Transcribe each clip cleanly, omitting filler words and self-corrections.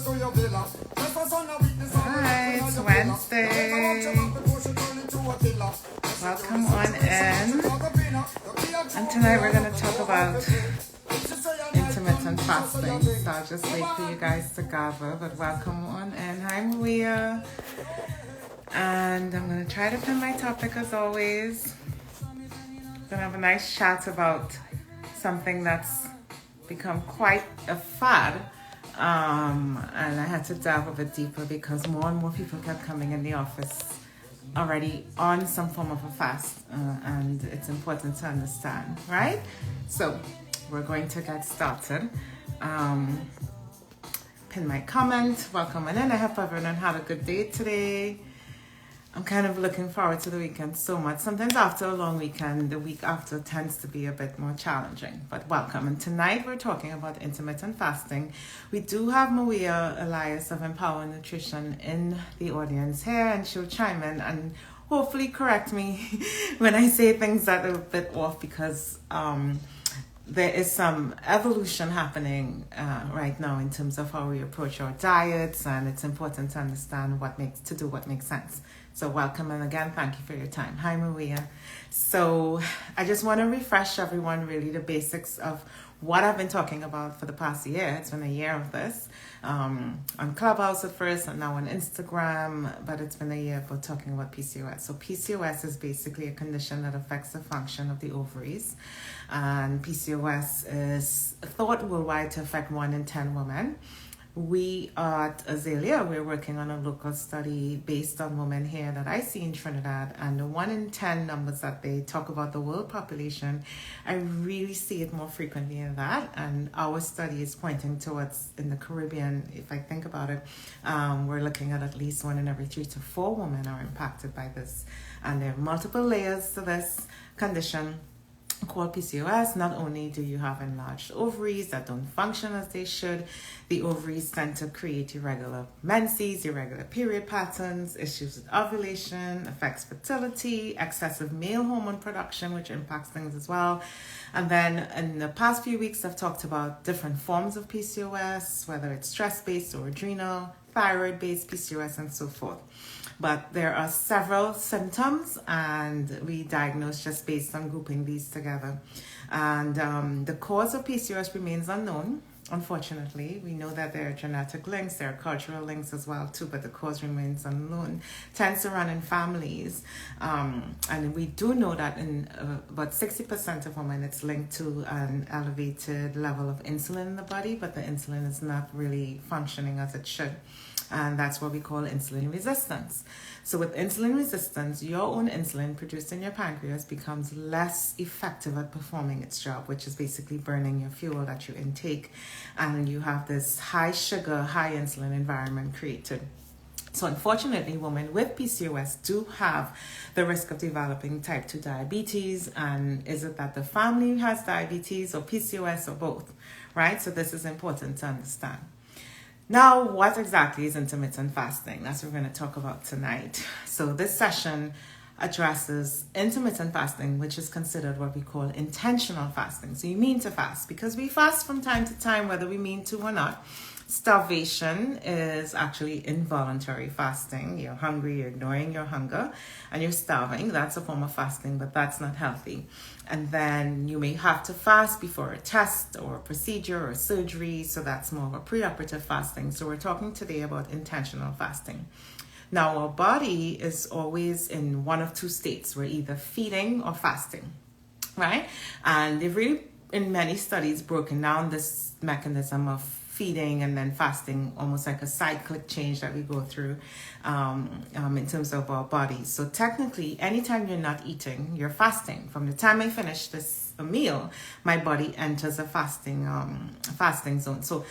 Hi, it's Wednesday. Welcome on in. And tonight we're going to talk about intermittent fasting. So I'll just wait for you guys to gather, but welcome on in. Hi, Mweia. And I'm going to try to pin my topic as always. We're going to have a nice chat about something that's become quite a fad. And I had to dive a bit deeper because more and more people kept coming in the office already on some form of a fast. And it's important to understand, right? So we're going to get started. Pin my comment. Welcome on in. I hope everyone had a good day today. I'm kind of looking forward to the weekend so much. Sometimes after a long weekend, the week after tends to be a bit more challenging. But welcome. And tonight we're talking about intermittent fasting. We do have Mweia Elias of Empower Nutrition in the audience here, and she'll chime in and hopefully correct me when I say things that are a bit off, because there is some evolution happening right now in terms of how we approach our diets, and it's important to understand what makes sense. So welcome, and again, thank you for your time. Hi, Mweia. So I just want to refresh everyone really the basics of what I've been talking about for the past year. It's been a year of this on Clubhouse at first, and now on Instagram, but it's been a year for talking about PCOS. So PCOS is basically a condition that affects the function of the ovaries, and PCOS is thought worldwide to affect 1 in 10 women. We at Azalea, we're working on a local study based on women here that I see in Trinidad, and the 1 in 10 numbers that they talk about the world population, I really see it more frequently in that. And our study is pointing towards in the Caribbean. If I think about it, we're looking at least 1 in every 3 to 4 women are impacted by this. And there are multiple layers to this condition called PCOS. Not only do you have enlarged ovaries that don't function as they should, the ovaries tend to create irregular menses, irregular period patterns, issues with ovulation, affects fertility, excessive male hormone production, which impacts things as well. And then in the past few weeks, I've talked about different forms of PCOS, whether it's stress-based or adrenal, thyroid-based PCOS, and so forth. But there are several symptoms, and we diagnose just based on grouping these together. And the cause of PCOS remains unknown. Unfortunately, we know that there are genetic links, there are cultural links as well too, but the cause remains unknown. Tends to run in families, and we do know that in about 60% of women, it's linked to an elevated level of insulin in the body, but the insulin is not really functioning as it should. And that's what we call insulin resistance. So with insulin resistance, your own insulin produced in your pancreas becomes less effective at performing its job, which is basically burning your fuel that you intake. And you have this high sugar, high insulin environment created. So unfortunately, women with PCOS do have the risk of developing type 2 diabetes. And is it that the family has diabetes or PCOS or both, right? So this is important to understand. Now, what exactly is intermittent fasting? That's what we're going to talk about tonight. So this session addresses intermittent fasting, which is considered what we call intentional fasting. So you mean to fast, because we fast from time to time, whether we mean to or not. Starvation is actually involuntary fasting. You're hungry, you're ignoring your hunger, and you're starving. That's a form of fasting, but that's not healthy. And then you may have to fast before a test or a procedure or surgery. So that's more of a preoperative fasting. So we're talking today about intentional fasting. Now, our body is always in one of two states. We're either feeding or fasting, right? And they've really, in many studies, broken down this mechanism of feeding and then fasting, almost like a cyclic change that we go through in terms of our bodies. So technically, anytime you're not eating, you're fasting. From the time I finish this meal, my body enters a fasting zone. So,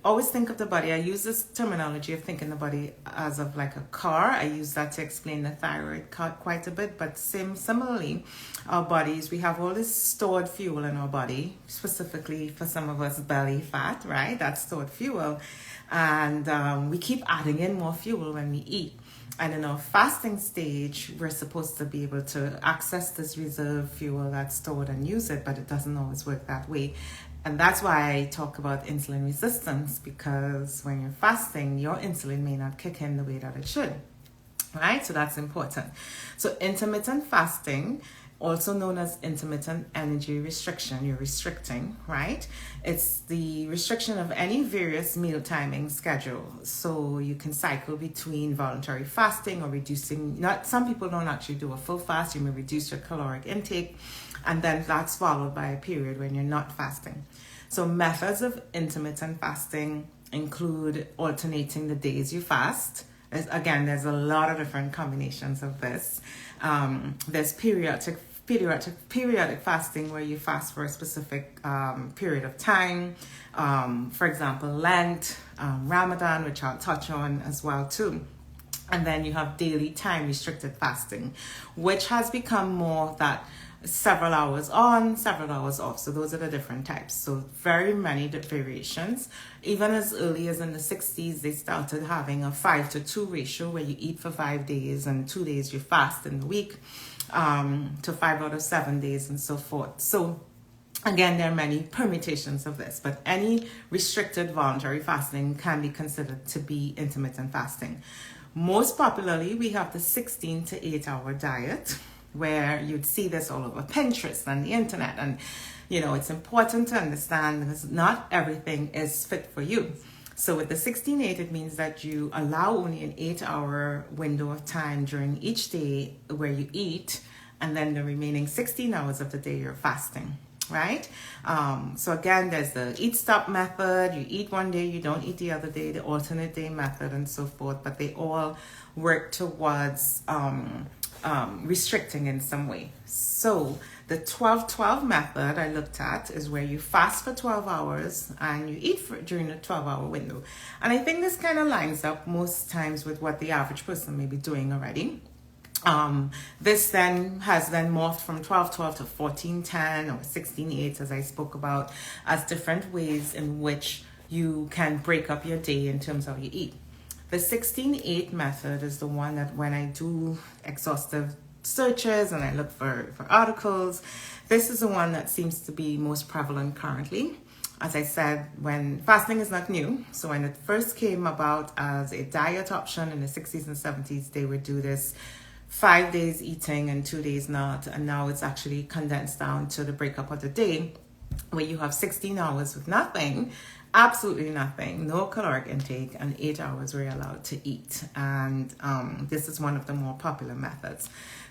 always think of the body. I use this terminology of thinking the body as of like a car. I use that to explain the thyroid quite a bit. But similarly, our bodies, we have all this stored fuel in our body, specifically for some of us, belly fat, right? That's stored fuel. And we keep adding in more fuel when we eat. And in our fasting stage, we're supposed to be able to access this reserve fuel that's stored and use it, but it doesn't always work that way. And that's why I talk about insulin resistance, because when you're fasting, your insulin may not kick in the way that it should, right? So that's important. So intermittent fasting, also known as intermittent energy restriction, you're restricting, right? It's the restriction of any various meal timing schedule. So you can cycle between voluntary fasting or reducing, not, some people don't actually do a full fast. You may reduce your caloric intake, and then that's followed by a period when you're not fasting. So methods of intermittent fasting include alternating the days you fast. Again, there's a lot of different combinations of this. There's periodic fasting, where you fast for a specific period of time. For example, Lent, Ramadan, which I'll touch on as well too. And then you have daily time restricted fasting, which has become more that several hours on, several hours off. So those are the different types. So very many variations. Even as early as in the 60s, they started having a 5-to-2 ratio, where you eat for 5 days and 2 days you fast in the week, to 5 out of 7 days and so forth. So again, there are many permutations of this, but any restricted voluntary fasting can be considered to be intermittent fasting. Most popularly, we have the 16 to 8 hour diet, where you'd see this all over Pinterest and the internet. And, you know, it's important to understand because not everything is fit for you. So with the 16-8, it means that you allow only an 8-hour window of time during each day where you eat, and then the remaining 16 hours of the day you're fasting, right? So again, there's the eat stop method. You eat one day, you don't eat the other day, the alternate day method, and so forth. But they all work towards restricting in some way. So the 12-12 method I looked at is where you fast for 12 hours and you eat during the 12-hour window. And I think this kind of lines up most times with what the average person may be doing already. This then has morphed from 12-12 to 14-10 or 16-8, as I spoke about, as different ways in which you can break up your day in terms of how you eat. The 16-8 method is the one that when I do exhaustive searches and I look for articles, this is the one that seems to be most prevalent currently. As I said, when fasting is not new, so when it first came about as a diet option in the 60s and 70s, they would do this 5 days eating and 2 days not, and now it's actually condensed down to the breakup of the day, where you have 16 hours with nothing, absolutely nothing, no caloric intake, and 8 hours where you're allowed to eat. And this is one of the more popular methods.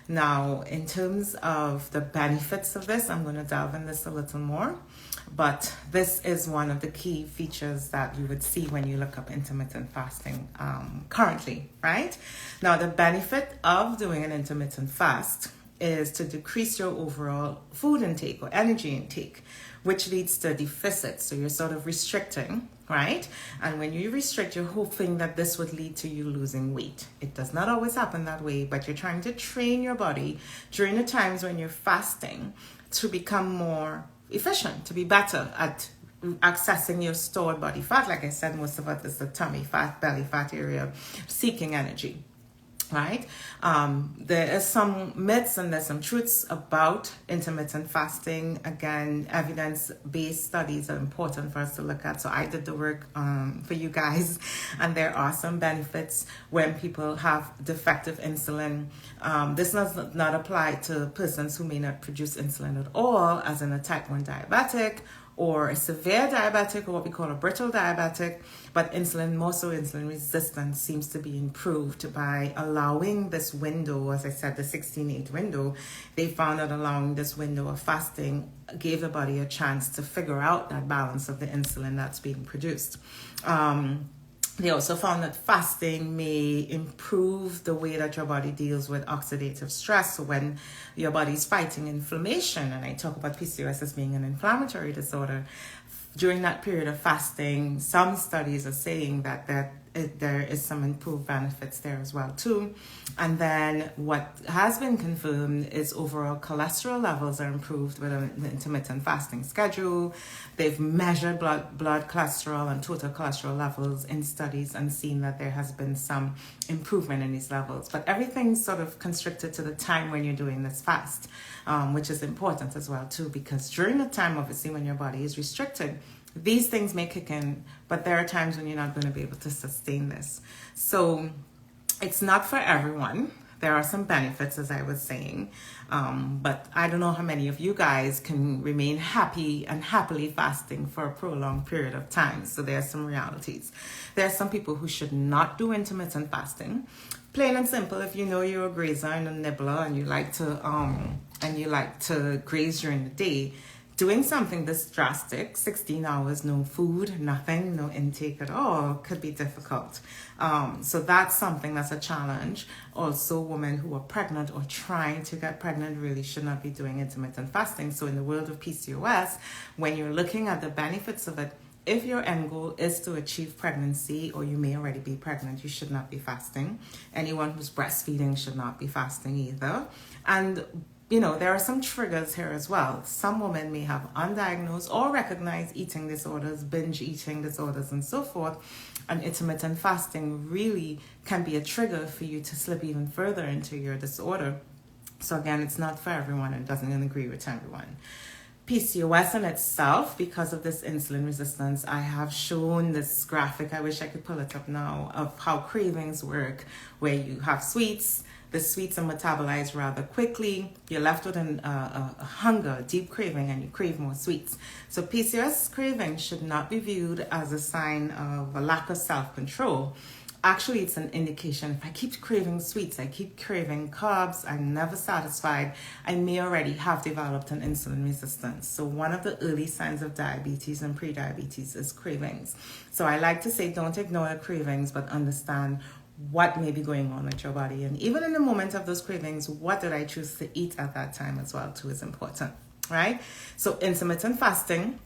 Now, in terms of the benefits of this, I'm going to delve in this a little more, but this is one of the key features that you would see when you look up intermittent fasting currently, right? Now, the benefit of doing an intermittent fast is to decrease your overall food intake or energy intake, which leads to deficit. So you're sort of restricting, right? And when you restrict, you're hoping that this would lead to you losing weight. It does not always happen that way, but you're trying to train your body during the times when you're fasting to become more efficient, to be better at accessing your stored body fat. Like I said, most of it is the tummy fat, belly fat area, seeking energy. Right? There is some myths and there's some truths about intermittent fasting. Again, evidence-based studies are important for us to look at. So I did the work for you guys, and there are some benefits when people have defective insulin. This does not apply to persons who may not produce insulin at all, as in a type 1 diabetic or a severe diabetic, or what we call a brittle diabetic, but insulin, more so insulin resistance, seems to be improved by allowing this window, as I said, the 16-8 window. They found that allowing this window of fasting gave the body a chance to figure out that balance of the insulin that's being produced. They also found that fasting may improve the way that your body deals with oxidative stress. So when your body's fighting inflammation, and I talk about PCOS as being an inflammatory disorder, during that period of fasting, some studies are saying that there is some improved benefits there as well too. And then what has been confirmed is overall cholesterol levels are improved with an intermittent fasting schedule. They've measured blood cholesterol and total cholesterol levels in studies and seen that there has been some improvement in these levels. But everything's sort of constricted to the time when you're doing this fast, which is important as well too, because during the time, obviously, when your body is restricted, these things may kick in, but there are times when you're not going to be able to sustain this. So it's not for everyone. There are some benefits, as I was saying, but I don't know how many of you guys can remain happy and happily fasting for a prolonged period of time. So there are some realities. There are some people who should not do intermittent fasting. Plain and simple, if you know you're a grazer and a nibbler and you like to graze during the day, doing something this drastic, 16 hours, no food, nothing, no intake at all, could be difficult. So that's something that's a challenge. Also, women who are pregnant or trying to get pregnant really should not be doing intermittent fasting. So in the world of PCOS, when you're looking at the benefits of it, if your end goal is to achieve pregnancy, or you may already be pregnant, you should not be fasting. Anyone who's breastfeeding should not be fasting either. And there are some triggers here as well. Some women may have undiagnosed or recognized eating disorders, binge eating disorders, and so forth. And intermittent fasting really can be a trigger for you to slip even further into your disorder. So again, it's not for everyone and doesn't agree with everyone. PCOS in itself, because of this insulin resistance, I have shown this graphic, I wish I could pull it up now, of how cravings work, where you have sweets. The sweets are metabolized rather quickly. You're left with a hunger, a deep craving, and you crave more sweets. So PCOS craving should not be viewed as a sign of a lack of self-control. Actually, it's an indication. If I keep craving sweets, I keep craving carbs, I'm never satisfied, I may already have developed an insulin resistance. So one of the early signs of diabetes and prediabetes is cravings. So I like to say, don't ignore your cravings, but understand what may be going on with your body. And even in the moment of those cravings, what did I choose to eat at that time as well too is important, right? So intermittent fasting,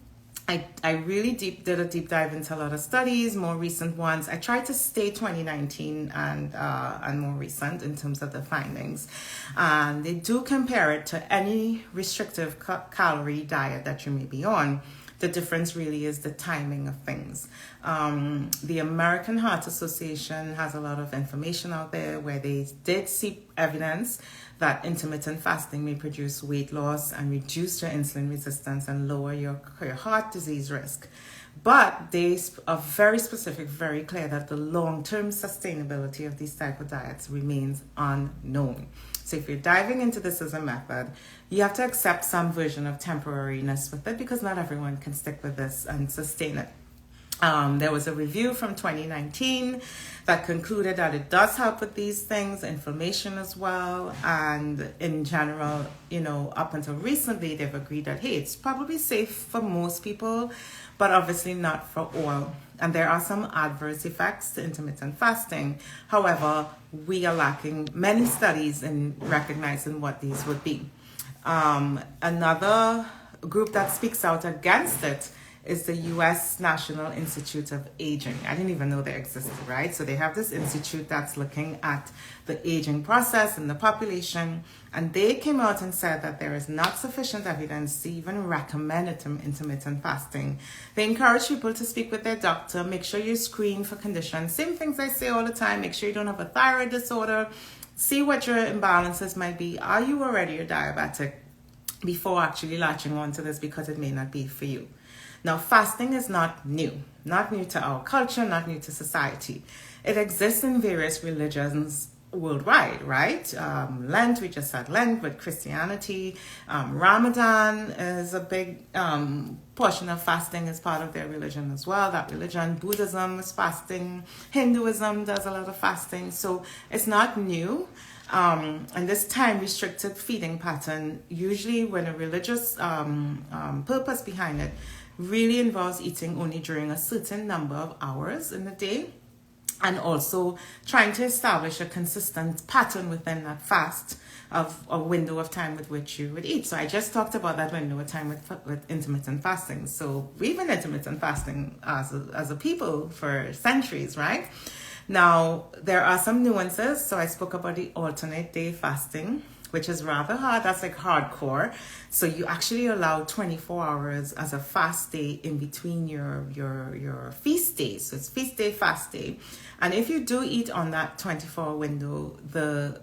I really did a deep dive into a lot of studies, more recent ones. I tried to stay 2019 and more recent in terms of the findings. And they do compare it to any restrictive calorie diet that you may be on. The difference really is the timing of things. The American Heart Association has a lot of information out there where they did see evidence that intermittent fasting may produce weight loss and reduce your insulin resistance and lower your heart disease risk. But they are very specific, very clear that the long-term sustainability of these type of diets remains unknown. So if you're diving into this as a method, you have to accept some version of temporariness with it, because not everyone can stick with this and sustain it. There was a review from 2019 that concluded that it does help with these things, inflammation as well. And in general, up until recently, they've agreed that, hey, it's probably safe for most people, but obviously not for all. And there are some adverse effects to intermittent fasting. However, we are lacking many studies in recognizing what these would be. Another group that speaks out against it is the U.S. National Institute of Aging. I didn't even know they existed, right? So they have this institute that's looking at the aging process in the population, and they came out and said that there is not sufficient evidence to even recommend intermittent fasting. They encourage people to speak with their doctor, make sure you screen for conditions. Same things I say all the time, make sure you don't have a thyroid disorder, see what your imbalances might be. Are you already a diabetic? Before actually latching on to this, because it may not be for you. Now, fasting is not new to our culture, not new to society. It exists in various religions worldwide, right? Lent, we just had Lent with Christianity. Ramadan is a big portion of fasting as part of their religion as well. That religion, Buddhism is fasting. Hinduism does a lot of fasting. So it's not new. And this time-restricted feeding pattern, usually when a religious purpose behind it, really involves eating only during a certain number of hours in the day. and also trying to establish a consistent pattern within that fast of a window of time with which you would eat. So I just talked about that window of time with intermittent fasting. So we've been intermittent fasting as a people for centuries, right? Now, there are some nuances. So I spoke about the alternate day fasting, which is rather hard. That's like hardcore. So you actually allow 24 hours as a fast day in between your feast days. So it's feast day, fast day. And if you do eat on that 24-hour window, the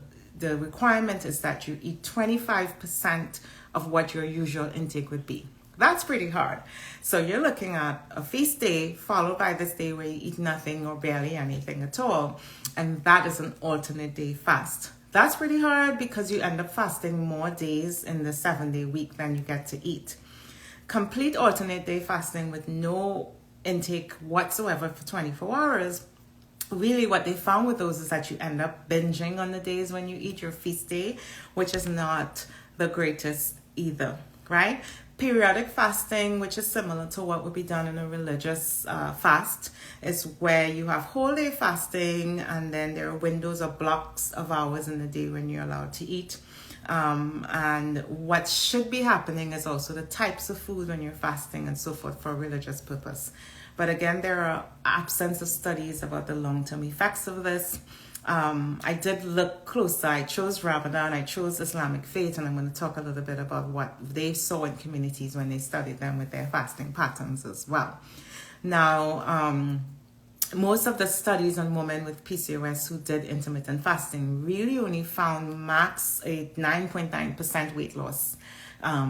requirement is that you eat 25% of what your usual intake would be. That's pretty hard. So you're looking at a feast day followed by this day where you eat nothing or barely anything at all. And that is an alternate day fast. That's pretty hard because you end up fasting more days in the 7-day week than you get to eat. Complete alternate day fasting with no intake whatsoever for 24 hours. Really what they found with those is that you end up binging on the days when you eat your feast day, which is not the greatest either, right? Periodic fasting, which is similar to what would be done in a religious fast, is where you have whole day fasting and then there are windows or blocks of hours in the day when you're allowed to eat. And what should be happening is also the types of food when you're fasting and so forth for a religious purpose. But again, there are absence of studies about the long-term effects of this. I did look closer. I chose Ramadan, I chose Islamic faith, and I'm going to talk a little bit about what they saw in communities when they studied them with their fasting patterns as well. Now, most of the studies on women with PCOS who did intermittent fasting really only found max a 9.9% weight loss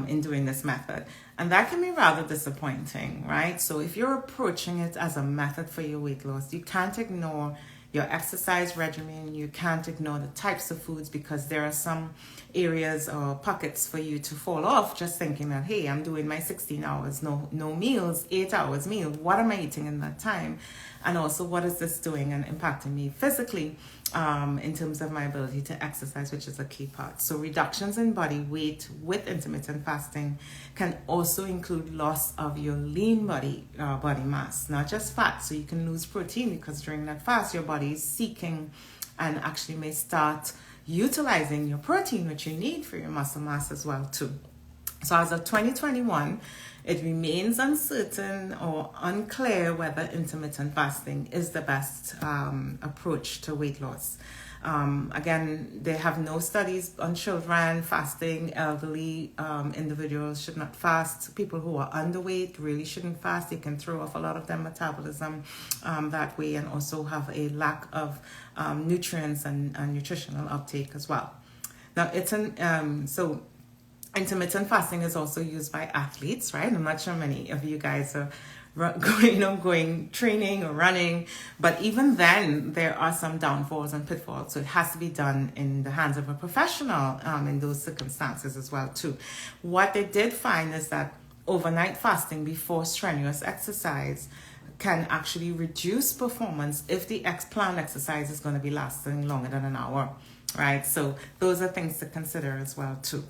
in doing this method. And that can be rather disappointing, right? So if you're approaching it as a method for your weight loss, you can't ignore your exercise regimen, you can't ignore the types of foods because there are some areas or pockets for you to fall off just thinking that, hey, I'm doing my 16 hours, no meals, 8 hours meal. What am I eating in that time? And also, what is this doing and impacting me physically in terms of my ability to exercise, which is a key part. So reductions in body weight with intermittent fasting can also include loss of your lean body mass, not just fat. So you can lose protein because during that fast, your body is seeking and actually may start utilizing your protein, which you need for your muscle mass as well too. So as of 2021, it remains uncertain or unclear whether intermittent fasting is the best approach to weight loss. Again, they have no studies on children fasting. Elderly individuals should not fast. People who are underweight really shouldn't fast. They can throw off a lot of their metabolism that way and also have a lack of nutrients and nutritional uptake as well. Now, intermittent fasting is also used by athletes, right? I'm not sure many of you guys are going training or running, but even then there are some downfalls and pitfalls. So it has to be done in the hands of a professional in those circumstances as well too. What they did find is that overnight fasting before strenuous exercise can actually reduce performance if the planned exercise is going to be lasting longer than an hour, right? So those are things to consider as well too.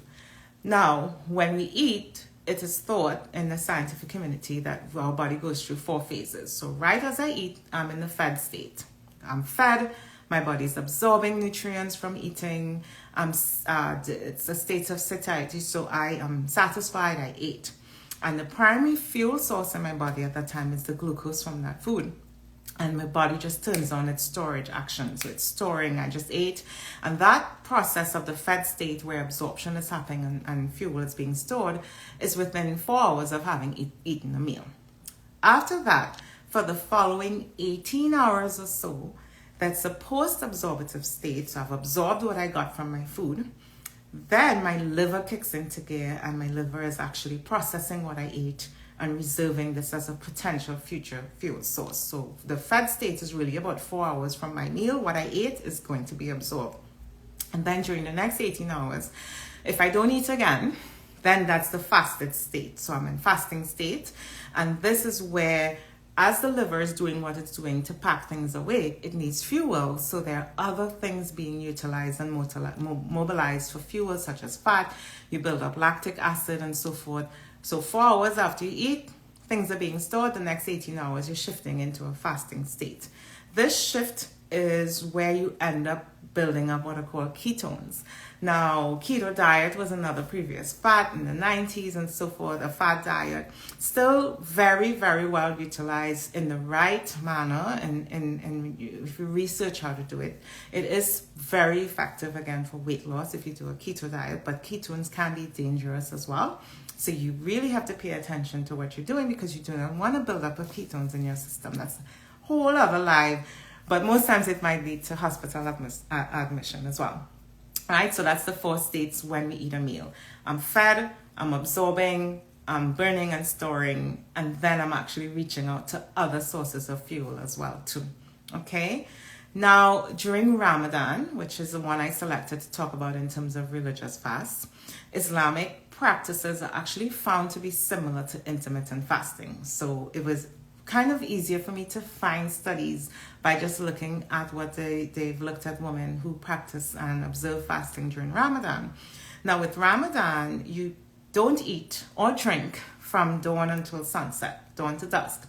Now, when we eat, it is thought in the scientific community that our body goes through 4 phases. So right as I eat, I'm in the fed state. I'm fed, my body's absorbing nutrients from eating. It's a state of satiety, so I am satisfied, I ate. And the primary fuel source in my body at that time is the glucose from that food. And my body just turns on its storage action. So it's storing, I just ate. And that process of the fed state where absorption is happening and fuel is being stored is within 4 hours of having eaten a meal. After that, for the following 18 hours or so, that's a post-absorptive state. So I've absorbed what I got from my food. Then my liver kicks into gear and my liver is actually processing what I ate and reserving this as a potential future fuel source. So the fed state is really about 4 hours from my meal. What I ate is going to be absorbed. And then during the next 18 hours, if I don't eat again, then that's the fasted state. So I'm in fasting state. And this is where, as the liver is doing what it's doing to pack things away, it needs fuel. So there are other things being utilized and mobilized for fuel, such as fat. You build up lactic acid and so forth. So 4 hours after you eat, things are being stored, the next 18 hours you're shifting into a fasting state. This shift is where you end up building up what are called ketones. Now, keto diet was another previous fad in the 90s and so forth, a fad diet. Still very, very well utilized in the right manner, and if you research how to do it, it is very effective, again, for weight loss if you do a keto diet, but ketones can be dangerous as well. So you really have to pay attention to what you're doing, because you do not want to build up of ketones in your system. That's a whole other life. But most times it might lead to hospital admission as well. Right? So that's the 4 states when we eat a meal. I'm fed, I'm absorbing, I'm burning and storing, and then I'm actually reaching out to other sources of fuel as well too. Okay? Now, during Ramadan, which is the one I selected to talk about in terms of religious fasts, Islamic practices are actually found to be similar to intermittent fasting. So it was kind of easier for me to find studies by just looking at what they've looked at women who practice and observe fasting during Ramadan. Now with Ramadan, you don't eat or drink from dawn until sunset, dawn to dusk.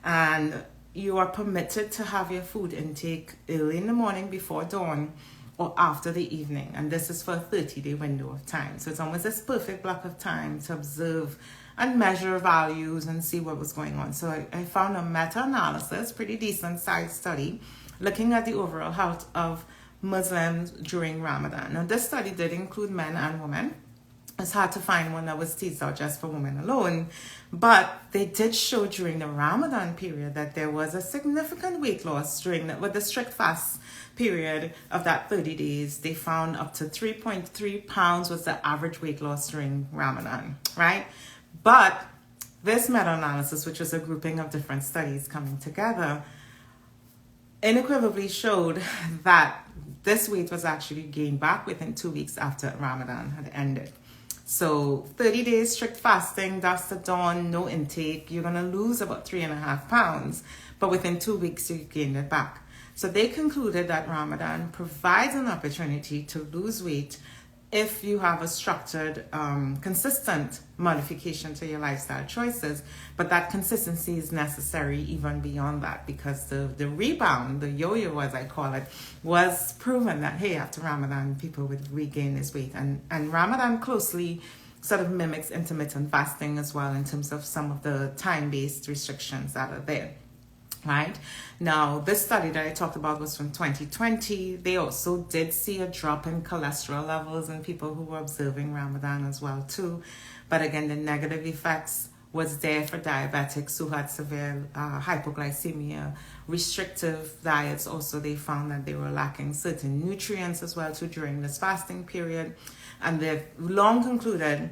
And you are permitted to have your food intake early in the morning before dawn or after the evening. And this is for a 30-day window of time. So it's almost this perfect block of time to observe and measure values and see what was going on. So I found a meta-analysis, pretty decent sized study, looking at the overall health of Muslims during Ramadan. Now this study did include men and women. It's hard to find one that was teased out just for women alone, but they did show during the Ramadan period that there was a significant weight loss with the strict fast period of that 30 days. They found up to 3.3 pounds was the average weight loss during Ramadan, right? But this meta-analysis, which was a grouping of different studies coming together, unequivocally showed that this weight was actually gained back within 2 weeks after Ramadan had ended. So 30 days strict fasting, dusk to dawn, no intake, you're going to lose about 3.5 pounds, but within 2 weeks you gained it back. So they concluded that Ramadan provides an opportunity to lose weight if you have a structured, consistent modification to your lifestyle choices, but that consistency is necessary even beyond that, because the rebound, the yo-yo as I call it, was proven that, hey, after Ramadan, people would regain this weight. And Ramadan closely sort of mimics intermittent fasting as well in terms of some of the time-based restrictions that are there. Right? Now, this study that I talked about was from 2020. They also did see a drop in cholesterol levels in people who were observing Ramadan as well too. But again, the negative effects was there for diabetics who had severe hypoglycemia. Restrictive diets also, they found that they were lacking certain nutrients as well too during this fasting period. And they've long concluded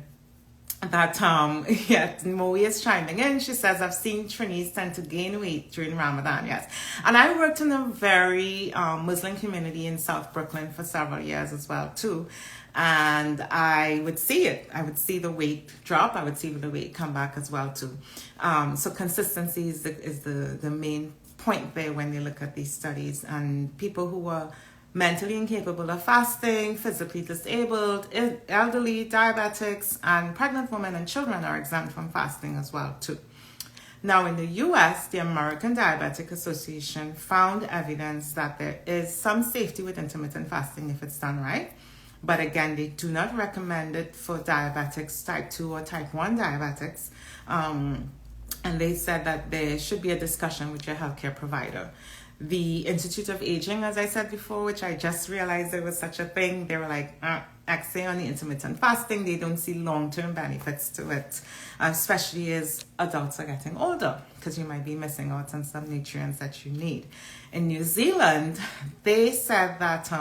that Mweia is chiming in. She says, I've seen Trinis tend to gain weight during Ramadan. Yes. And I worked in a very Muslim community in South Brooklyn for several years as well too. And I would see it. I would see the weight drop. I would see the weight come back as well too. So consistency is the main point there when they look at these studies. And people who are mentally incapable of fasting, physically disabled, elderly, diabetics, and pregnant women and children are exempt from fasting as well too. Now in the US, the American Diabetic Association found evidence that there is some safety with intermittent fasting if it's done right. But again, they do not recommend it for diabetics, type 2 or type 1 diabetics. And they said that there should be a discussion with your healthcare provider. The Institute of Aging, as I said before, which I just realized there was such a thing, they were like, actually on the intermittent fasting, they don't see long-term benefits to it, especially as adults are getting older, because you might be missing out on some nutrients that you need. In New Zealand, they said that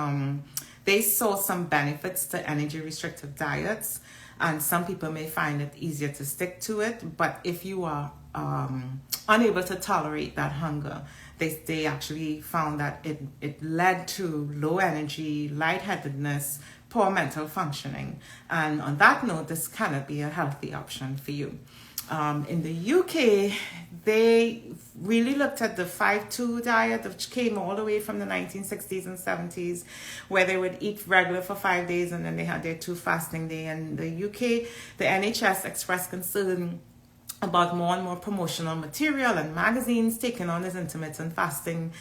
they saw some benefits to energy-restrictive diets, and some people may find it easier to stick to it, but if you are unable to tolerate that hunger, they actually found that it led to low energy, lightheadedness, poor mental functioning. And on that note, this cannot be a healthy option for you. In the UK, they really looked at the 5-2 diet, which came all the way from the 1960s and 70s, where they would eat regular for 5 days and then they had their 2 fasting day. And the UK, the NHS expressed concern about more and more promotional material and magazines taking on this intermittent fasting,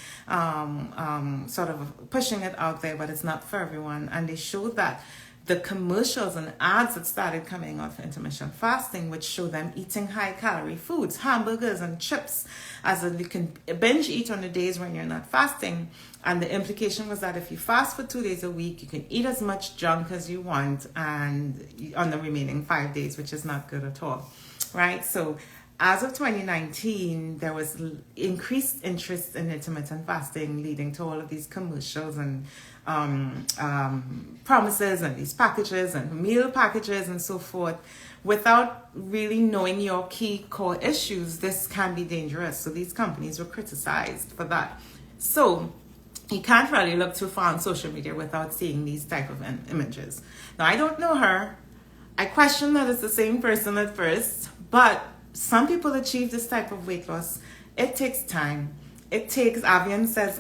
sort of pushing it out there, but it's not for everyone. And they showed that the commercials and ads that started coming out for intermittent fasting, which show them eating high calorie foods, hamburgers and chips, as you can binge eat on the days when you're not fasting. And the implication was that if you fast for 2 days a week, you can eat as much junk as you want and on the remaining 5 days, which is not good at all. Right? So as of 2019, there was increased interest in intermittent fasting, leading to all of these commercials and promises and these packages and meal packages and so forth. Without really knowing your key core issues, this can be dangerous. So these companies were criticized for that. So you can't really look too far on social media without seeing these type of images. Now, I don't know her. I question that it's the same person at first, but some people achieve this type of weight loss. It takes time. It takes, Avian says,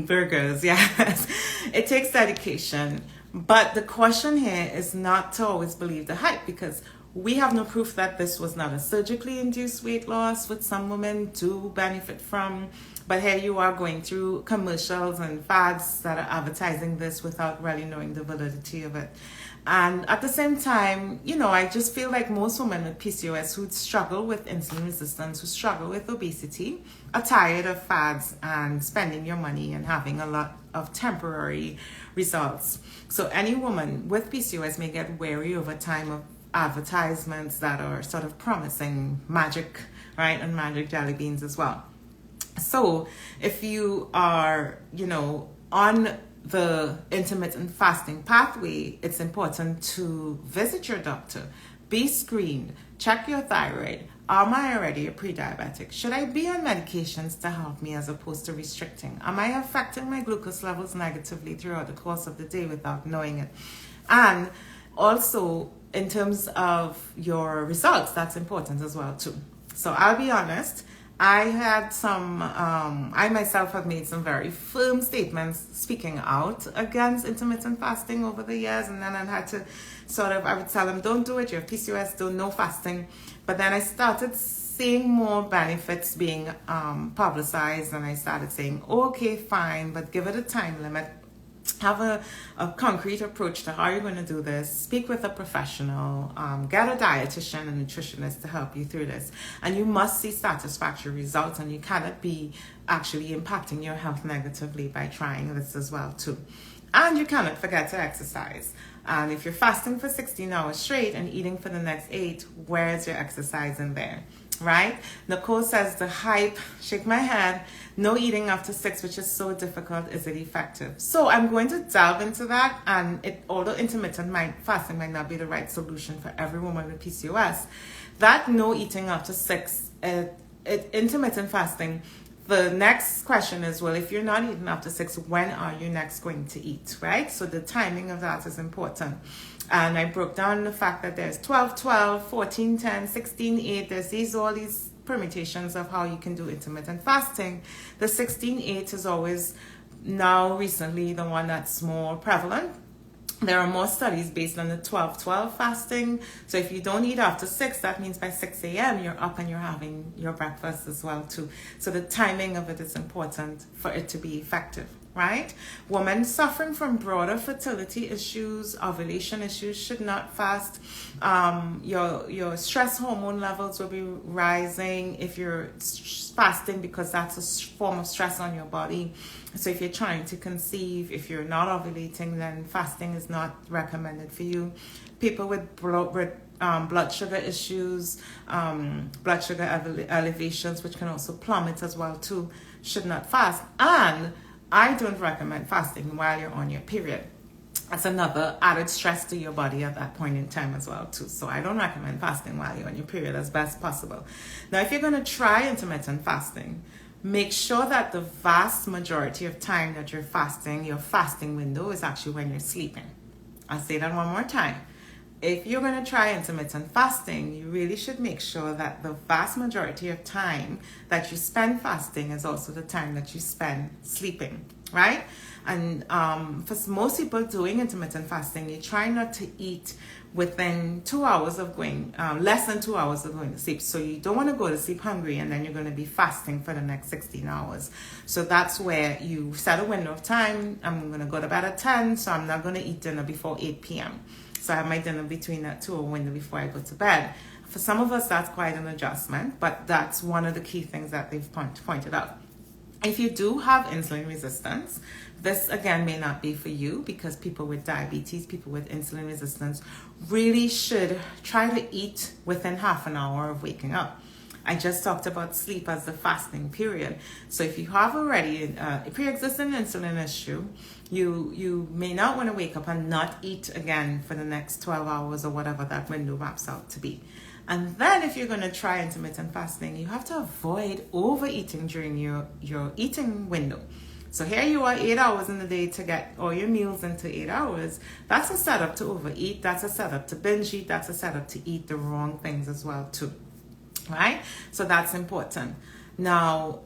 burgers, yes. It takes dedication. But the question here is not to always believe the hype, because we have no proof that this was not a surgically induced weight loss, which some women do benefit from. But here you are going through commercials and fads that are advertising this without really knowing the validity of it. And at the same time, I just feel like most women with PCOS who struggle with insulin resistance, who struggle with obesity, are tired of fads and spending your money and having a lot of temporary results. So any woman with PCOS may get wary over time of advertisements that are sort of promising magic, right? And magic jelly beans as well. So if you are, on the intermittent fasting pathway, it's important to visit your doctor, be screened, check your thyroid. Am I already a pre-diabetic? Should I be on medications to help me as opposed to restricting? Am I affecting my glucose levels negatively throughout the course of the day without knowing it? And also, in terms of your results, that's important as well too. So I'll be honest, I myself have made some very firm statements speaking out against intermittent fasting over the years, and then I had to I would tell them, don't do it, you have PCOS, no fasting. But then I started seeing more benefits being publicized, and I started saying, okay, fine, but give it a time limit. Have a concrete approach to how you're going to do this. Speak with a professional. Get a dietitian and nutritionist to help you through this. And you must see satisfactory results, and you cannot be actually impacting your health negatively by trying this as well too. And you cannot forget to exercise. And if you're fasting for 16 hours straight and eating for the next 8, where's your exercise in there? Right? Nicole says the hype, shake my head, no eating after 6, which is so difficult. Is it effective? So I'm going to delve into that. And although intermittent fasting might not be the right solution for every woman with PCOS, that no eating after 6, intermittent fasting, the next question is, well, if you're not eating after 6, when are you next going to eat, right? So the timing of that is important. And I broke down the fact that there's 12-12, 14-10, 16-8. There's all these permutations of how you can do intermittent fasting. The 16-8 is always now recently the one that's more prevalent. There are more studies based on the 12-12 fasting. So if you don't eat after 6, that means by 6 a.m. you're up and you're having your breakfast as well too. So the timing of it is important for it to be effective, right? Women suffering from broader fertility issues, ovulation issues should not fast. Your stress hormone levels will be rising if you're fasting, because that's a form of stress on your body. So if you're trying to conceive, if you're not ovulating, then fasting is not recommended for you. People with blood sugar issues, blood sugar elevations, which can also plummet as well too, should not fast. And I don't recommend fasting while you're on your period. That's another added stress to your body at that point in time as well too. So I don't recommend fasting while you're on your period as best possible. Now, if you're going to try intermittent fasting, make sure that the vast majority of time that you're fasting, your fasting window is actually when you're sleeping. I'll say that one more time. if you're going to try intermittent fasting, you really should make sure that the vast majority of time that you spend fasting is also the time that you spend sleeping, right? And for most people doing intermittent fasting, you try not to eat within 2 hours of going, less than 2 hours of going to sleep. So you don't want to go to sleep hungry and then you're going to be fasting for the next 16 hours. So that's where you set a window of time. I'm going to go to bed at 10, so I'm not going to eat dinner before 8 p.m. So I have my dinner between that 2 hour window before I go to bed. For some of us, that's quite an adjustment, but that's one of the key things that they've pointed out. If you do have insulin resistance, this again may not be for you, because people with diabetes, people with insulin resistance really should try to eat within half an hour of waking up. I just talked about sleep as the fasting period. So if you have already a pre-existing insulin issue, you may not want to wake up and not eat again for the next 12 hours or whatever that window maps out to be. And then if you're going to try intermittent fasting, you have to avoid overeating during your eating window. So here you are 8 hours in the day to get all your meals into 8 hours. That's a setup to overeat. That's a setup to binge eat. That's a setup to eat the wrong things as well too. Right? So that's important. Now,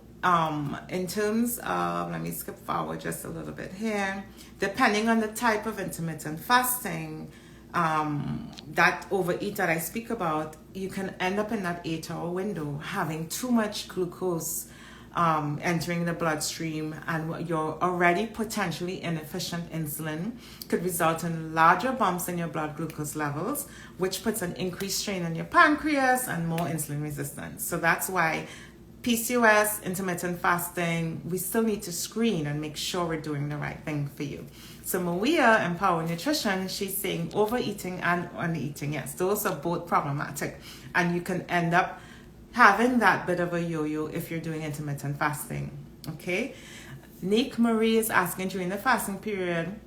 in terms of, let me skip forward just a little bit here. Depending on the type of intermittent fasting, that overeat that I speak about, you can end up in that 8 hour window having too much glucose entering the bloodstream, and your already potentially inefficient insulin could result in larger bumps in your blood glucose levels, which puts an increased strain on your pancreas and more insulin resistance. So that's why PCOS, intermittent fasting, we still need to screen and make sure we're doing the right thing for you. So Mweia, Empower Nutrition, she's saying overeating and undereating, yes, those are both problematic, and you can end up having that bit of a yo-yo if you're doing intermittent fasting. Okay, Nick Marie is asking, during the fasting period,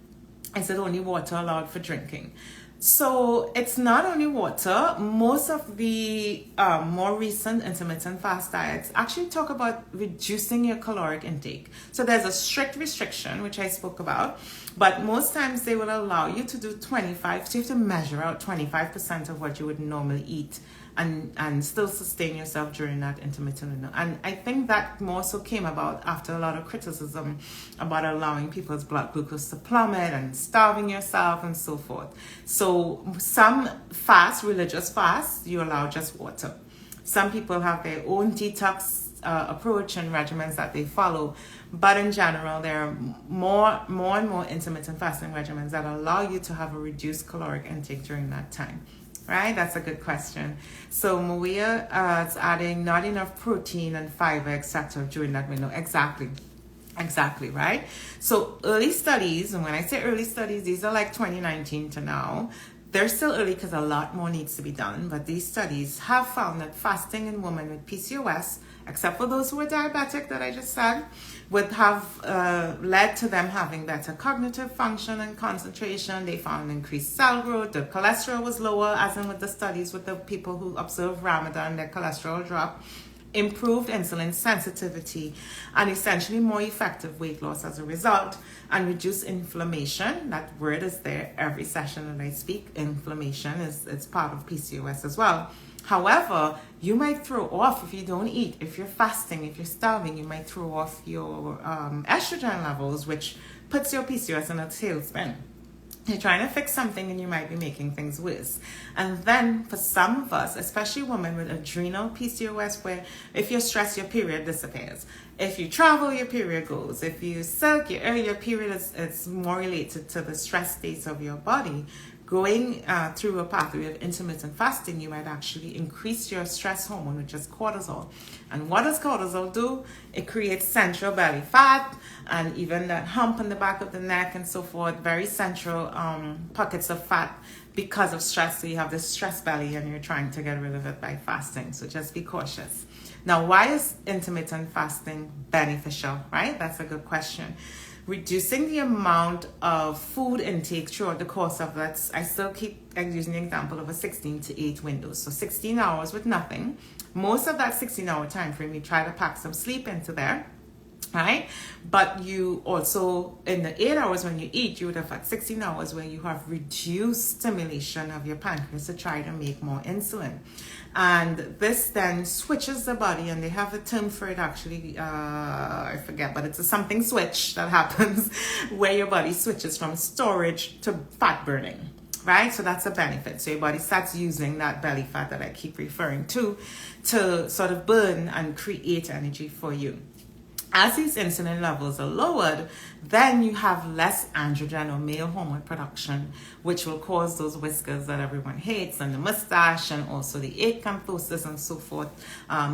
is it only water allowed for drinking? So it's not only water. Most of the more recent intermittent fast diets actually talk about reducing your caloric intake. So there's a strict restriction, which I spoke about, but most times they will allow you to do 25, so you have to measure out 25% of what you would normally eat and still sustain yourself during that intermittent window. And I think that more so came about after a lot of criticism about allowing people's blood glucose to plummet and starving yourself and so forth. So some fasts, religious fasts, you allow just water. Some people have their own detox approach and regimens that they follow, but in general there are more and more intermittent fasting regimens that allow you to have a reduced caloric intake during that time. Right? That's a good question. So Mweia is adding not enough protein and fiber, etc. during that window. Exactly, right? So early studies, and when I say early studies, these are like 2019 to now. They're still early because a lot more needs to be done, but these studies have found that fasting in women with PCOS, except for those who are diabetic that I just said, would have led to them having better cognitive function and concentration. They found increased cell growth. The cholesterol was lower, as in with the studies with the people who observed Ramadan, their cholesterol dropped. Improved insulin sensitivity, and essentially more effective weight loss as a result, and reduce inflammation. That word is there every session that I speak. Inflammation is part of PCOS as well. However, you might throw off if you don't eat. If you're fasting, if you're starving, you might throw off your estrogen levels, which puts your PCOS in a tailspin. You're trying to fix something and you might be making things worse. And then for some of us, especially women with adrenal PCOS, where if you're stressed, your period disappears. If you travel, your period goes. If you silk, your period is more related to the stress states of your body. Going through a pathway of intermittent fasting, you might actually increase your stress hormone, which is cortisol. And what does cortisol do? It creates central belly fat and even that hump in the back of the neck and so forth, very central pockets of fat because of stress. So you have this stress belly and you're trying to get rid of it by fasting. So just be cautious. Now, why is intermittent fasting beneficial, right? That's a good question. Reducing the amount of food intake throughout the course of that, I still keep using the example of a 16 to 8 window. So 16 hours with nothing. Most of that 16-hour time frame, you try to pack some sleep into there. right? But you also, in the 8 hours when you eat, you would have had 16 hours where you have reduced stimulation of your pancreas to try to make more insulin. And this then switches the body, and they have a term for it actually, I forget, but it's a something switch that happens where your body switches from storage to fat burning. Right? So that's a benefit. So your body starts using that belly fat that I keep referring to sort of burn and create energy for you. As these insulin levels are lowered, then you have less androgen or male hormone production, which will cause those whiskers that everyone hates, and the mustache, and also the acanthosis and so forth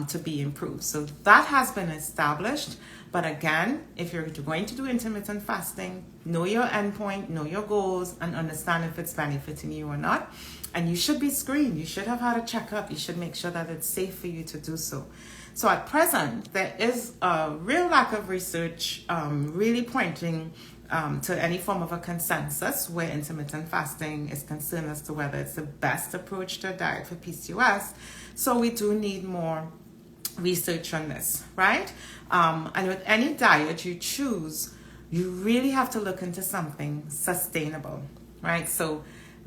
to be improved. So that has been established. But again, if you're going to do intermittent fasting, know your endpoint, know your goals, and understand if it's benefiting you or not. And you should be screened. You should have had a checkup. You should make sure that it's safe for you to do so. So at present, there is a real lack of research really pointing to any form of a consensus where intermittent fasting is concerned as to whether it's the best approach to a diet for PCOS. So we do need more research on this, right? And with any diet you choose, you really have to look into something sustainable, right? So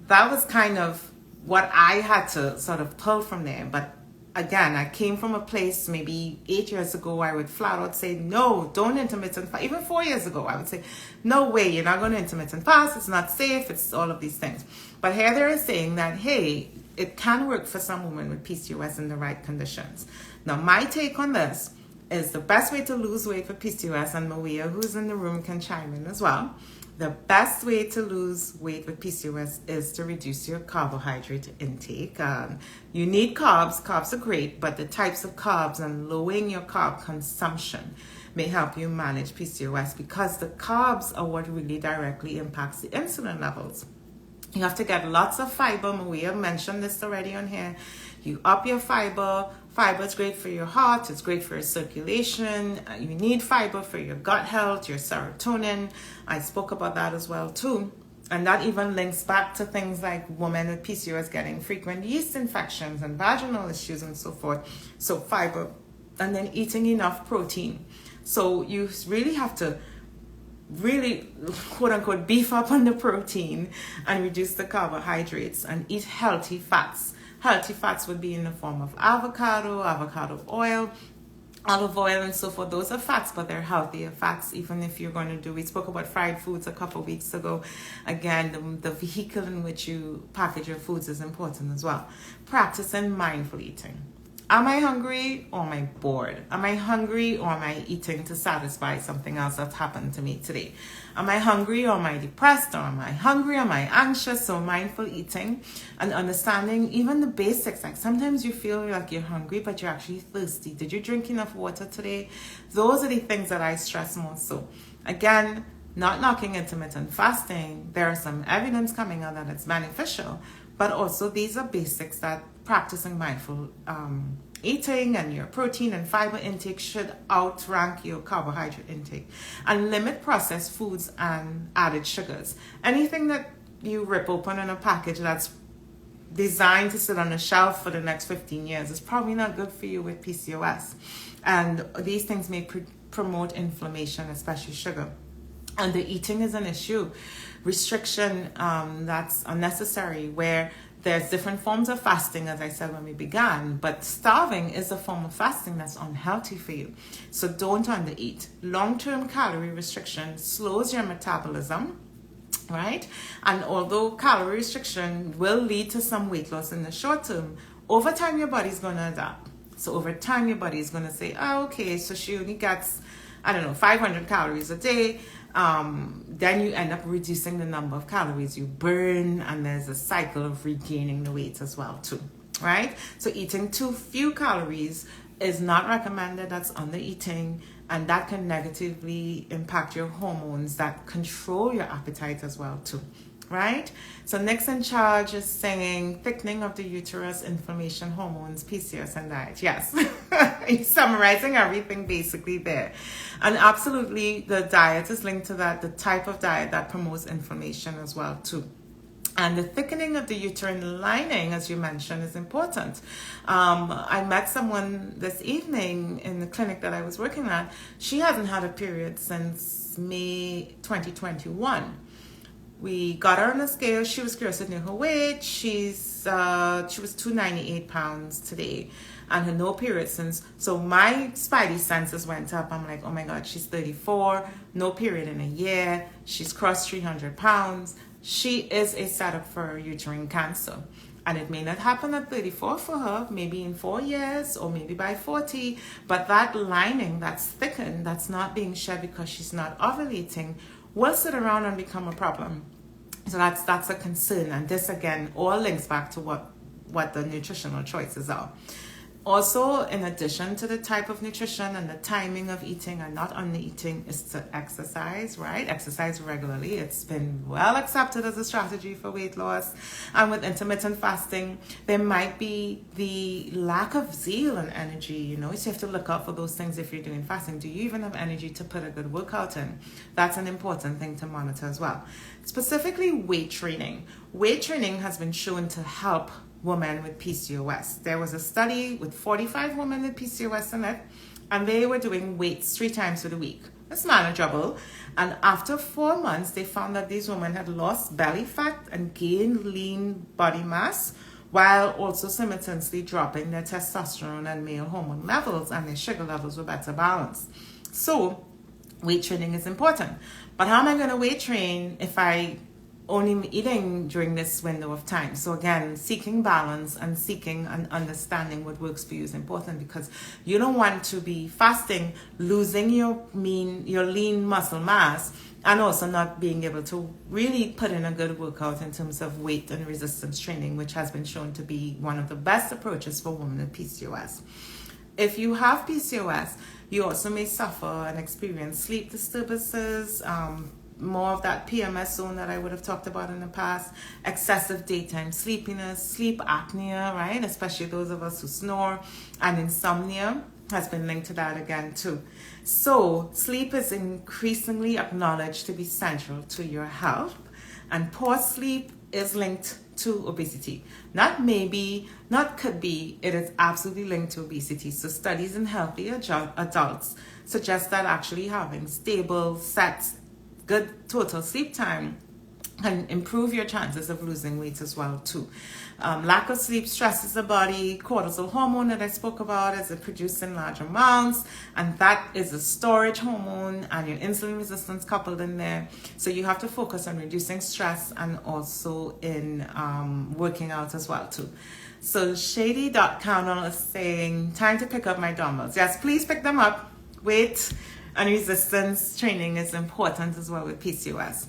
that was kind of what I had to sort of pull from there. But again, I came from a place maybe 8 years ago, I would flat out say, no, don't intermittent fast. Even 4 years ago, I would say, no way, you're not going to intermittent fast. It's not safe. It's all of these things. But here they're saying that, hey, it can work for some women with PCOS in the right conditions. Now, my take on this is the best way to lose weight for PCOS, and Mweia, who's in the room, can chime in as well. The best way to lose weight with PCOS is to reduce your carbohydrate intake. You need carbs. Carbs are great, but the types of carbs and lowering your carb consumption may help you manage PCOS, because the carbs are what really directly impacts the insulin levels. You have to get lots of fiber. Mweia mentioned this already on here. You up your fiber. Fiber is great for your heart. It's great for your circulation. You need fiber for your gut health, your serotonin. I spoke about that as well too. And that even links back to things like women with PCOS getting frequent yeast infections and vaginal issues and so forth. So fiber, and then eating enough protein. So you really have to really, quote unquote, beef up on the protein and reduce the carbohydrates and eat healthy fats. Healthy fats would be in the form of avocado oil, olive oil, and so forth. Those are fats, but they're healthier fats. Even if you're going to do, we spoke about fried foods a couple of weeks ago. Again, the vehicle in which you package your foods is important as well. Practicing mindful eating. Am I hungry or am I bored? Am I hungry or am I eating to satisfy something else that's happened to me today? Am I hungry or am I depressed, or am I hungry? Am I anxious? So mindful eating and understanding even the basics. Like sometimes you feel like you're hungry, but you're actually thirsty. Did you drink enough water today? Those are the things that I stress more so. Again, not knocking intermittent fasting. There are some evidence coming out that it's beneficial, but also these are basics that practicing mindful eating and your protein and fiber intake should outrank your carbohydrate intake. And limit processed foods and added sugars. Anything that you rip open in a package that's designed to sit on a shelf for the next 15 years is probably not good for you with PCOS. And these things may promote inflammation, especially sugar. And the eating is an issue. Restriction that's unnecessary, where there's different forms of fasting, as I said when we began, but starving is a form of fasting that's unhealthy for you. So don't undereat. Long-term calorie restriction slows your metabolism, right? And although calorie restriction will lead to some weight loss in the short term, over time your body's going to adapt. So over time your body is going to say, oh, okay, so she only gets, 500 calories a day. Then you end up reducing the number of calories you burn, and there's a cycle of regaining the weight as well too, right? So eating too few calories is not recommended. That's under eating, and that can negatively impact your hormones that control your appetite as well too, right? So next in charge is saying thickening of the uterus, inflammation, hormones, PCOS, and diet. Yes, he's summarizing everything basically there. And absolutely, the diet is linked to that, the type of diet that promotes inflammation as well too. And the thickening of the uterine lining, as you mentioned, is important. I met someone this evening in the clinic that I was working at. She hasn't had a period since May 2021. We got her on a scale. She was curious to know her weight. She was 298 pounds today, and had no period since. So my spidey senses went up. I'm like, oh my God, she's 34, no period in a year. She's crossed 300 pounds. She is a setup for uterine cancer. And it may not happen at 34 for her, maybe in 4 years or maybe by 40. But that lining that's thickened, that's not being shed because she's not ovulating, will sit around and become a problem. So that's a concern. And this again all links back to what the nutritional choices are. Also, in addition to the type of nutrition and the timing of eating and not only eating, is to exercise, right? Exercise regularly. It's been well accepted as a strategy for weight loss. And with intermittent fasting, there might be the lack of zeal and energy, you know. So you have to look out for those things if you're doing fasting. Do you even have energy to put a good workout in? That's an important thing to monitor as well. Specifically, weight training. Weight training has been shown to help women with PCOS. There was a study with 45 women with PCOS in it, and they were doing weights 3 times for the week. It's manageable. And after 4 months, they found that these women had lost belly fat and gained lean body mass, while also simultaneously dropping their testosterone and male hormone levels, and their sugar levels were better balanced. So weight training is important. But how am I going to weight train if I only eating during this window of time? So again, seeking balance and seeking and understanding what works for you is important, because you don't want to be fasting, losing your lean muscle mass, and also not being able to really put in a good workout in terms of weight and resistance training, which has been shown to be one of the best approaches for women with PCOS. If you have PCOS, you also may suffer and experience sleep disturbances, more of that PMS zone that I would have talked about in the past, excessive daytime sleepiness, sleep apnea, right? Especially those of us who snore, and insomnia has been linked to that again too. So sleep is increasingly acknowledged to be central to your health, and poor sleep is linked to obesity. Not maybe, not could be, it is absolutely linked to obesity. So studies in healthy adults suggest that actually having stable, set, good total sleep time can improve your chances of losing weight as well too. Lack of sleep stresses the body. Cortisol hormone that I spoke about is produced in large amounts, and that is a storage hormone, and your insulin resistance coupled in there. So you have to focus on reducing stress and also in working out as well too. So Shady.Connell is saying, time to pick up my dumbbells. Yes, please pick them up. Weight and resistance training is important as well with PCOS.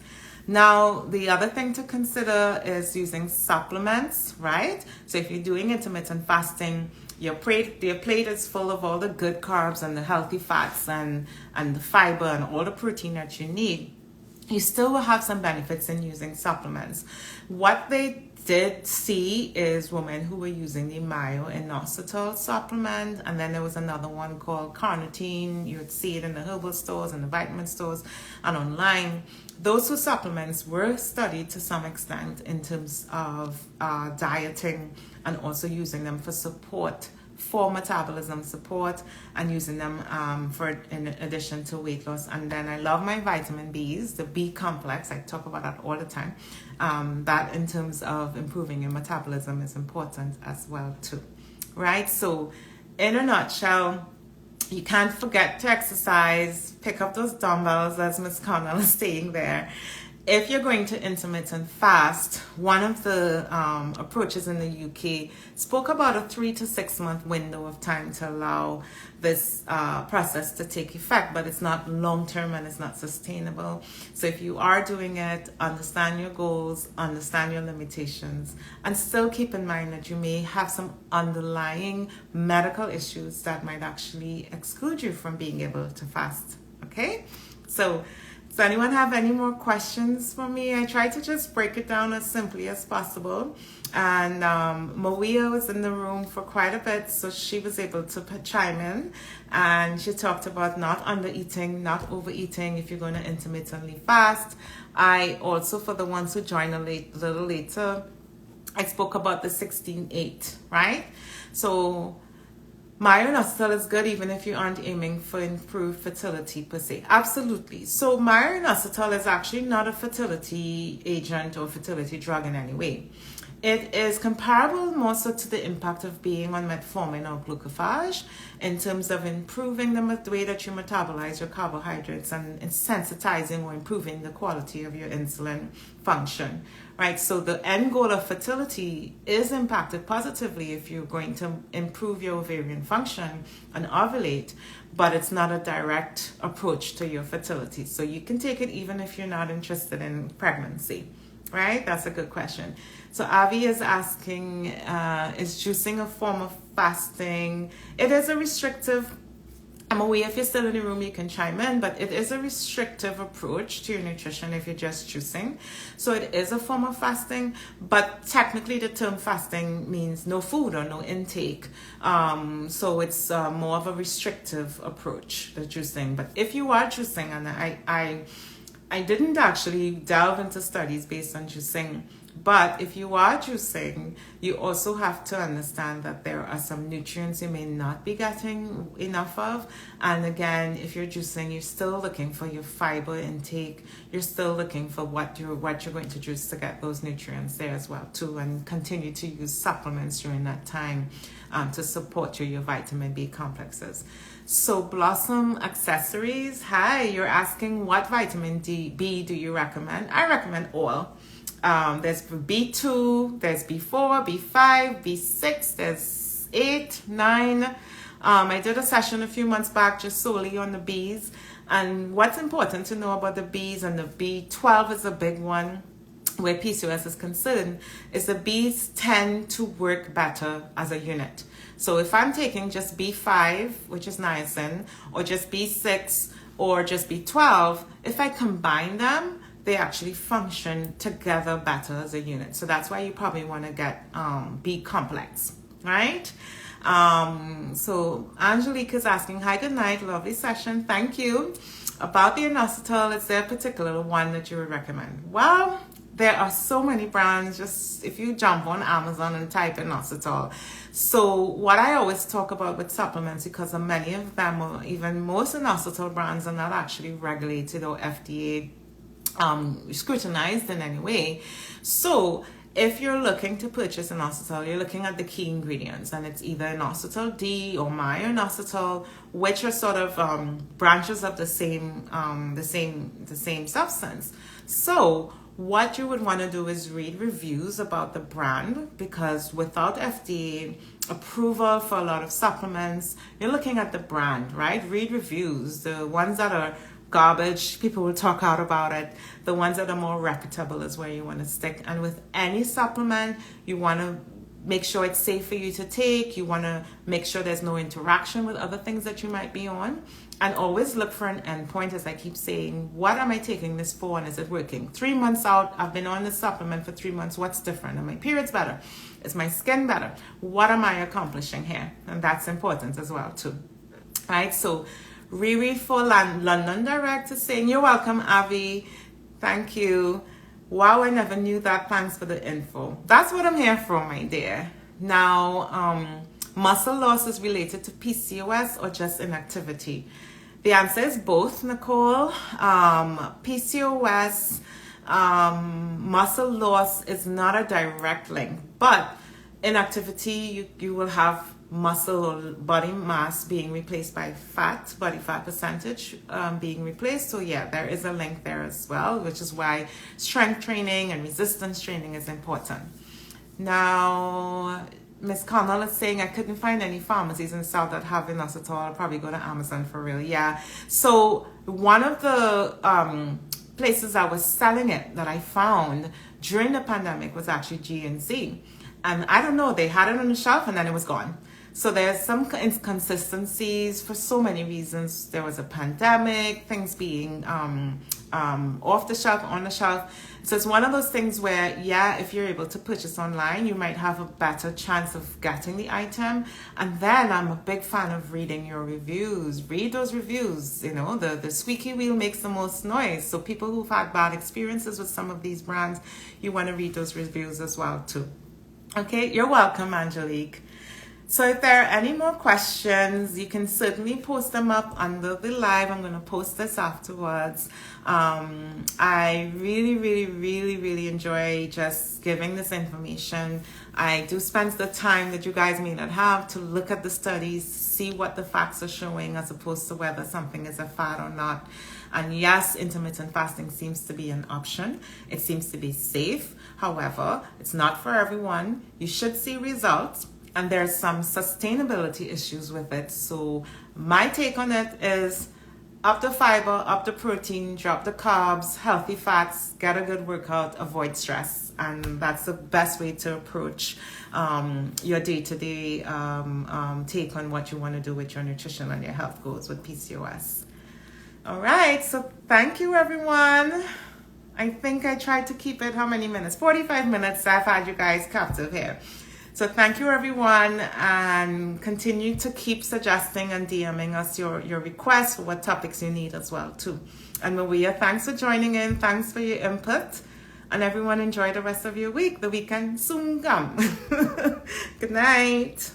Now, the other thing to consider is using supplements, right? So if you're doing intermittent fasting, your plate is full of all the good carbs and the healthy fats and the fiber and all the protein that you need. You still will have some benefits in using supplements. What they did see is women who were using the myo-inositol supplement, and then there was another one called carnitine. You would see it in the herbal stores and the vitamin stores and online. Those two supplements were studied to some extent in terms of dieting, and also using them for support, for metabolism support, and using them in addition to weight loss. And then I love my vitamin Bs, the B complex. I talk about that all the time. That in terms of improving your metabolism is important as well too, right? So in a nutshell, you can't forget to exercise, pick up those dumbbells, as Ms. Connell is saying there. If you're going to intermittent fast, one of the approaches in the UK spoke about a 3 to 6 month window of time to allow this process to take effect, but it's not long term and it's not sustainable. So if you are doing it, understand your goals, understand your limitations, and still keep in mind that you may have some underlying medical issues that might actually exclude you from being able to fast. Okay? So So anyone have any more questions for me? I try to just break it down as simply as possible. And Mweia was in the room for quite a bit, so she was able to chime in. And she talked about not under-eating, not overeating if you're going to intermittently fast. I also, for the ones who joined a little later, I spoke about the 16-8, right? So Mweia Elias is good even if you aren't aiming for improved fertility per se. Absolutely. So Mweia Elias is actually not a fertility agent or fertility drug in any way. It is comparable more so to the impact of being on metformin or glucophage in terms of improving the way that you metabolize your carbohydrates and sensitizing or improving the quality of your insulin function, right? So the end goal of fertility is impacted positively if you're going to improve your ovarian function and ovulate, but it's not a direct approach to your fertility. So you can take it even if you're not interested in pregnancy. Right? That's a good question. So Avi is asking, is juicing a form of fasting? It is a restrictive, I'm aware if you're still in the room, you can chime in, but it is a restrictive approach to your nutrition if you're just juicing. So it is a form of fasting, but technically the term fasting means no food or no intake. So it's more of a restrictive approach, the juicing. But if you are juicing, and I didn't actually delve into studies based on juicing, but if you are juicing, you also have to understand that there are some nutrients you may not be getting enough of. And again, if you're juicing, you're still looking for your fiber intake. You're still looking for what you're going to juice to get those nutrients there as well too, and continue to use supplements during that time to support your vitamin B complexes. So Blossom Accessories, hi, you're asking what vitamin B do you recommend? I recommend all. There's B2, there's B4, B5, B6, there's 8, 9. I did a session a few months back just solely on the Bs. And what's important to know about the Bs, and the B12 is a big one where PCOS is concerned, is the Bs tend to work better as a unit. So if I'm taking just B5, which is niacin, or just B6, or just B12, if I combine them, they actually function together better as a unit. So that's why you probably want to get B complex, right? So Angelique is asking, hi, good night, lovely session, thank you. About the inositol, is there a particular one that you would recommend? Well, there are so many brands, just if you jump on Amazon and type inositol. So what I always talk about with supplements, because many of them, or even most inositol brands, are not actually regulated or FDA scrutinized in any way. So if you're looking to purchase inositol, you're looking at the key ingredients, and it's either inositol D or Mweia Elias, which are sort of branches of the same substance. So what you would want to do is read reviews about the brand, because without FDA approval for a lot of supplements, you're looking at the brand, right? Read reviews. The ones that are garbage, people will talk out about it. The ones that are more reputable is where you want to stick. And with any supplement, you want to make sure it's safe for you to take. You want to make sure there's no interaction with other things that you might be on. And always look for an endpoint, as I keep saying. What am I taking this for, and is it working? 3 months out, I've been on this supplement for 3 months. What's different? Are my periods better? Is my skin better? What am I accomplishing here? And that's important as well too. Right? So Riri for London Direct is saying, you're welcome, Avi. Thank you. Wow, I never knew that. Thanks for the info. That's what I'm here for, my dear. Now, muscle loss is related to PCOS or just inactivity? The answer is both, Nicole. PCOS, muscle loss is not a direct link, but inactivity, you will have muscle or body mass being replaced by fat, body fat percentage being replaced. So yeah, there is a link there as well, which is why strength training and resistance training is important. Now, Miss Connell is saying, I couldn't find any pharmacies in the South that have inositol. I'll probably go to Amazon for real. Yeah. So one of the places I was selling it that I found during the pandemic was actually GNC. And I don't know, they had it on the shelf and then it was gone. So there's some inconsistencies for so many reasons. There was a pandemic, things being off the shelf, on the shelf. So it's one of those things where, yeah, if you're able to purchase online, you might have a better chance of getting the item. And then I'm a big fan of reading your reviews. Read those reviews. You know, the squeaky wheel makes the most noise. So people who've had bad experiences with some of these brands, you want to read those reviews as well too. Okay, you're welcome, Angelique. So if there are any more questions, you can certainly post them up under the live. I'm going to post this afterwards. I really enjoy just giving this information. I do spend the time that you guys may not have to look at the studies, see what the facts are showing as opposed to whether something is a fad or not. And yes, intermittent fasting seems to be an option. It seems to be safe. However, it's not for everyone. You should see results. And there's some sustainability issues with it. So my take on it is up the fiber, up the protein, drop the carbs, healthy fats, get a good workout, avoid stress. And that's the best way to approach your day-to-day take on what you want to do with your nutrition and your health goals with PCOS. All right, so thank you, everyone. I think I tried to keep it, how many minutes? 45 minutes. I've had you guys captive here. So thank you, everyone, and continue to keep suggesting and DMing us your requests for what topics you need as well, too. And Mweia, thanks for joining in. Thanks for your input. And everyone, enjoy the rest of your week. The weekend soon come. Good night.